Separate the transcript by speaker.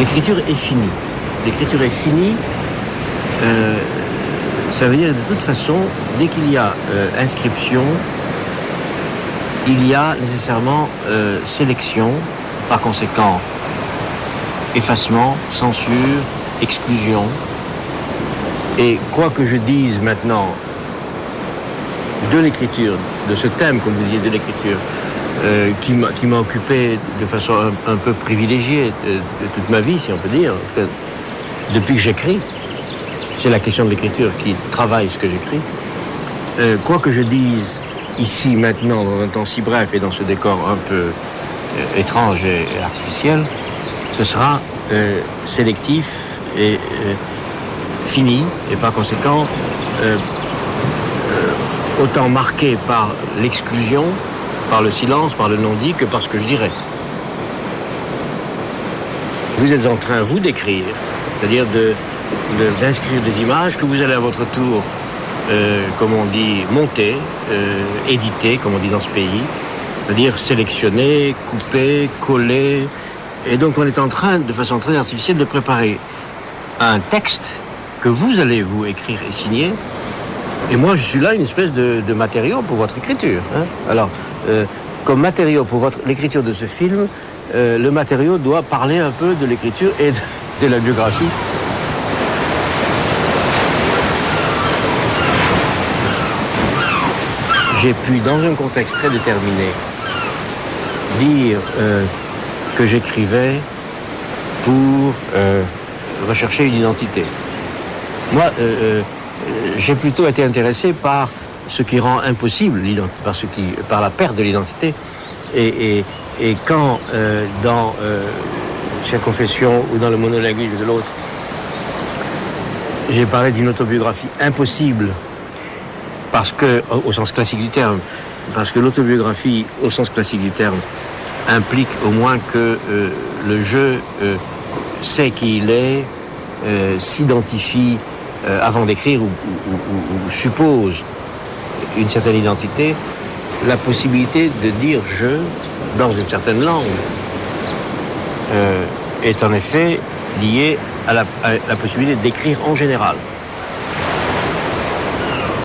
Speaker 1: l'écriture est finie. L'écriture est finie, ça veut dire de toute façon, dès qu'il y a inscription, il y a nécessairement sélection, par conséquent, effacement, censure, exclusion. Et quoi que je dise maintenant de l'écriture, de ce thème, comme vous disiez, de l'écriture, qui m'a occupé de façon un peu privilégiée de toute ma vie, si on peut dire, depuis que j'écris. C'est la question de l'écriture qui travaille ce que j'écris. Quoi que je dise ici, maintenant, dans un temps si bref et dans ce décor un peu étrange et artificiel, ce sera sélectif et fini, et par conséquent autant marqué par l'exclusion, par le silence, par le non-dit, que par ce que je dirais. Vous êtes en train, vous, d'écrire, c'est-à-dire d'inscrire des images que vous allez à votre tour, comme on dit, monter, éditer, comme on dit dans ce pays, c'est-à-dire sélectionner, couper, coller. Et donc on est en train, de façon très artificielle, de préparer un texte que vous allez vous écrire et signer. Et moi, je suis là une espèce de matériau pour votre écriture. Hein. Alors, comme matériau pour l'écriture de ce film, le matériau doit parler un peu de l'écriture et de la biographie. J'ai pu, dans un contexte très déterminé, dire que j'écrivais pour rechercher une identité. Moi, j'ai plutôt été intéressé par ce qui rend impossible l'identité, par la perte de l'identité. Et quand, dans Chère Confession ou dans le monolinguisme de l'autre, j'ai parlé d'une autobiographie impossible, parce que, au sens classique du terme, parce que l'autobiographie, au sens classique du terme, implique au moins que le jeu sait qui il est, s'identifie avant d'écrire ou suppose une certaine identité, la possibilité de dire « je » dans une certaine langue est en effet liée à la possibilité d'écrire en général.